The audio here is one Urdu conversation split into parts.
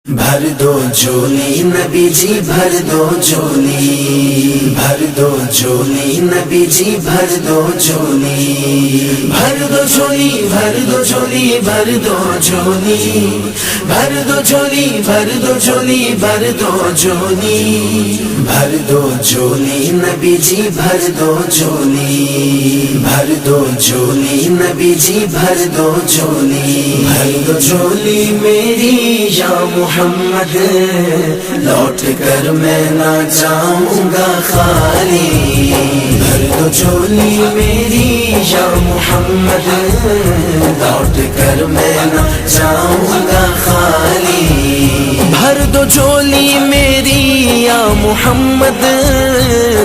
بھر دو جھولی نبی جی بھر دو جھولی، بھر دو جھولی نبی جی بھر دو جھولی، بھر دو جھولی بھر دو جھولی بھر دو جھولی، بھر دو جھولی بھر دو جھولی بھر دو جھولی، بھر دو جھولی نبی جی بھر دو جھولی، بھر دو جھولی نبی جی بھر دو جھولی، بھر دو جھولی میری یا محمد، لوٹ کر میں نہ جاؤں گا خالی، بھر دو جھولی میری یا محمد، لوٹ کر میں نہ جاؤں گا خالی، بھر دو جھولی میری یا محمد،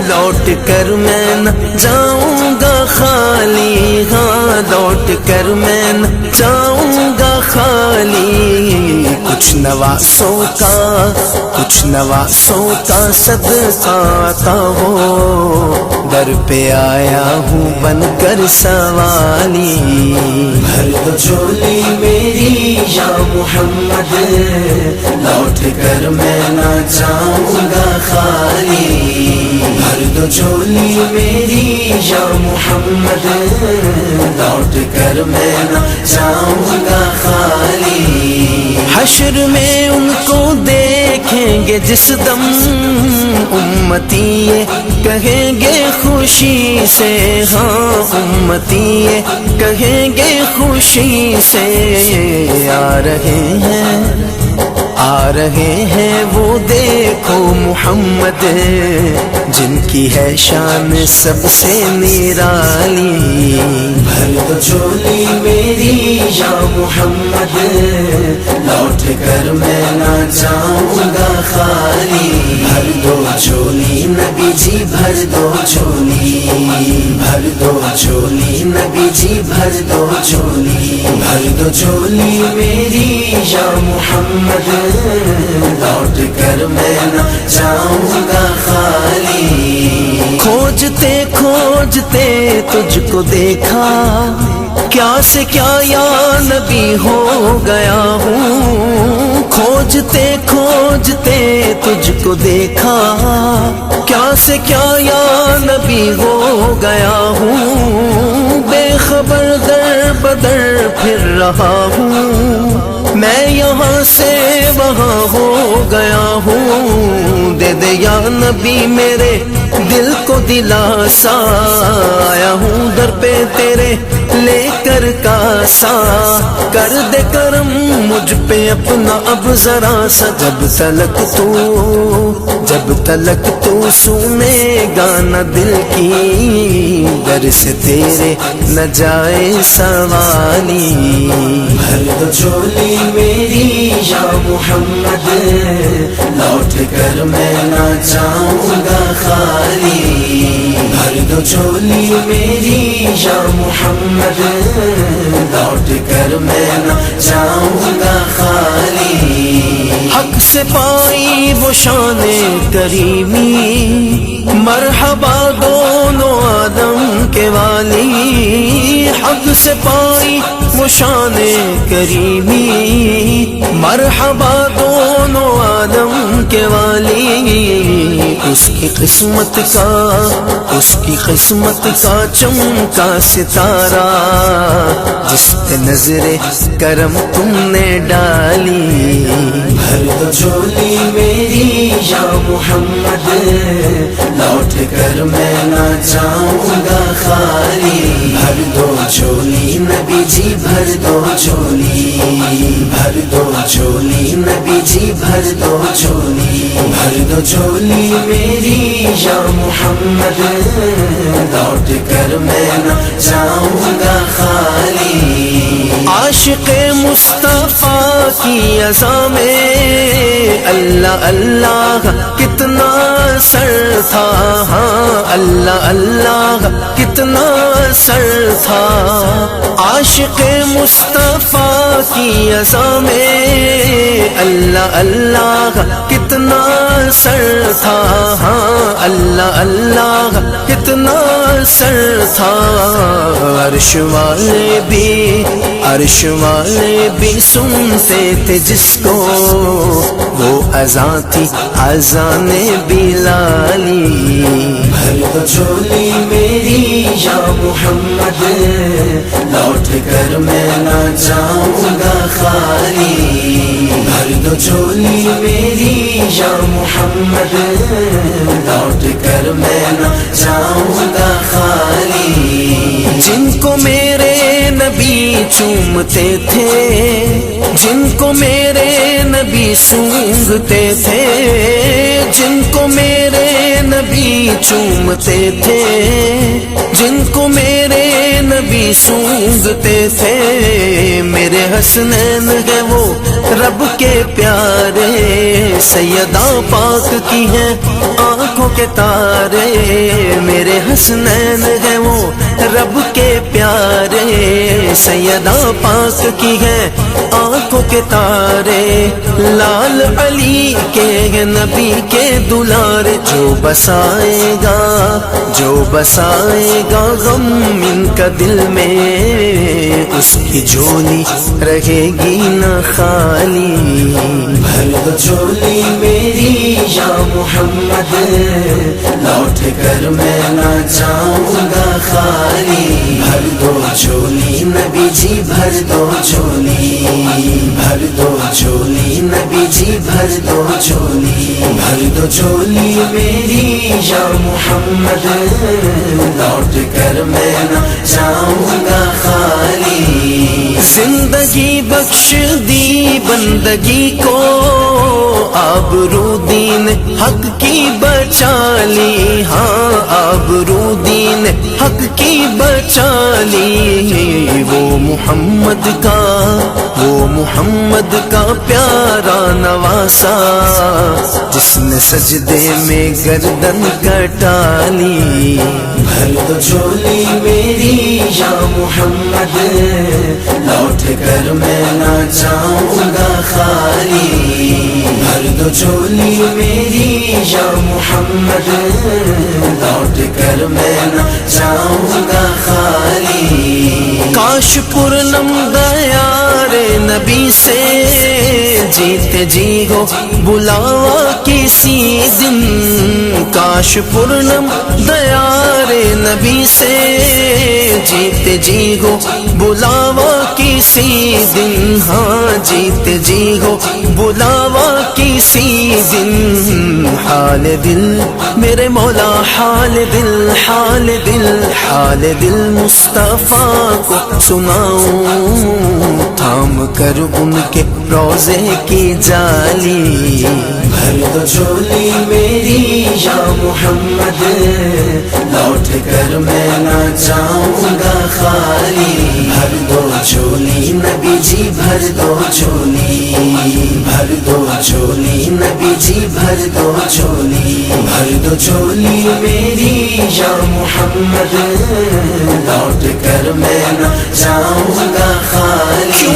لوٹ کر میں نہ جاؤں گا خالی، ہاں لوٹ کر میں نہ جاؤں گا خالی، کچھ نواسوں کا صدقہ عطا ہو، در پہ آیا ہوں بن کر سوالی، بھر دو جھولی میری یا محمد، لوٹ کر میں نہ جاؤں گا خالی، بھر دو جھولی میری یا محمد، لوٹ کر میں نہ جاؤں گا خالی، حشر میں ان کو دیکھیں گے جس دم، امتی یہ کہیں گے خوشی سے، ہاں امتی یہ کہیں گے خوشی سے، آ رہے ہیں وہ دیکھو محمد، جن کی ہے شان سب سے نرالی، بھر دو جھولی میری یا محمد، لوٹ کر میں نہ جاؤں گا خالی، بھر دو جھولی نبی جی بھر دو جھولی، بھر دو جھولی نبی جی بھر دو جھولی، بھر دو جھولی میری یا محمد، لوٹ کر میں نہ جاؤں گا خالی، کھوجتے تجھ کو دیکھا، کیا سے کیا یا نبی ہو گیا ہوں، کھوجتے تجھ کو دیکھا، کیا سے کیا یا نبی ہو گیا ہوں، بے خبر در بدر پھر رہا ہوں، میں یہاں سے وہاں ہو گیا ہوں، دے دے یا نبی میرے دل کو دلاسا، آیا ہوں در پہ تیرے لے کر کاسا، کر دے کرم مجھ پہ اپنا اب ذرا سا، جب تلک تو سنے گا نہ دل کی، در سے تیرے نہ جائے سوالی، بھر دو جھولی میری یا محمد، لوٹ کر میں نہ جاؤں گا خالی، بھر دو جھولی میری یا محمد، لوٹ کر میں نہ جاؤں گا خالی، حق سے پائی وہ شان کریمی، مرحبا دونوں آدم کے والی، حق سے پائی وہ شان کریمی، مرحبا دونوں آدم کے والی، اس کی قسمت کا چمکا ستارہ، جس پہ نظر کرم تم نے ڈالی، بھر دو جھولی میری یا محمد، لوٹ کر میں نہ جاؤں گا خالی، بھر دو جھولی نبی جی بھر دو جھولی، بھر دو جھولی نبی جی بھر دو جھولی، بھر دو جھولی میری یا محمد، لوٹ کر میں نہ جاؤں گا خالی، عاشق مصطفیٰ کی عزا میں اللہ اللہ کتنا سر تھا، ہاں اللہ اللہ کتنا سر تھا، عاشق مصطفیٰ کی عزا میں اللہ اللہ کتنا کتنا سر تھا، ہاں اللہ اللہ کتنا سر تھا، عرش والے بھی سنتے تھے جس کو، وہ اذان تھی اذان بلالی، بھر دو جھولی میری یا محمد، لوٹ کر میں نہ جاؤں گا خالی، بھر دو جھولی میری یا محمد، لوٹ کر میں نہ جاؤں گا خالی، جن کو میرے نبی چومتے تھے، جن کو میرے نبی سونگتے تھے، جن کو میرے نبی چومتے تھے، جن کو میرے نبی سونگتے تھے، میرے حسنین ہے وہ رب کے پیارے، سیدہ پاک کی ہیں آنکھوں کے تارے، میرے حسنین ہے وہ رب کے پیارے، سیدہ پاک کی ہیں آنکھوں کے تارے، لال علی کے نبی کے دلارے، جو بسائے گا غم ان کا دل میں، اس کی جھولی رہے گی نہ خالی، بھر دو جھولی میری یا محمد، لوٹ کر میں نہ جاؤں گا خالی، بھر دو جھولی نبی جی بھر دو جھولی، بھر دو جھولی نبی جی بھر دو جھولی، بھر دو جھولی میری یا محمد، لوٹ کر میں نہ جاؤں گا خالی، زندگی بخش دی بندگی کو، آبرو دین حق کی بچا لی، ہاں آبرو دین حق کی بچا لی، وہ محمد کا پیارا نواسا، جس نے سجدے میں گردن کٹا لی، بھر دو جھولی میری یا محمد، لوٹ کر میں نہ جاؤں گا خالی، بھر دو جھولی میری یا محمد، لوٹ کر میں نہ جاؤں گا خالی، کاش پرنم دیار نبی سے جیتے جی ہو بلاوا کسی دن، کاش پرنم دیار نبی سے جیتے جی ہو بلاوا کسی دن، ہاں جیتے جی ہو بلاوا کسی دن، حال دل میرے مولا حال دل مصطفیٰ کو سناؤں، تھام کر ان کے روزے کی جالی، بھر دو جھولی میری یا محمد، لوٹ کر میں نہ جاؤں گا خالی، بھر دو جھولی نبی جی بھر دو جھولی، بھر دو جھولی نبی جی بھر دو جھولی، بھر دو جھولی میری یا محمد، لوٹ کر میں نہ جاؤں گا خالی۔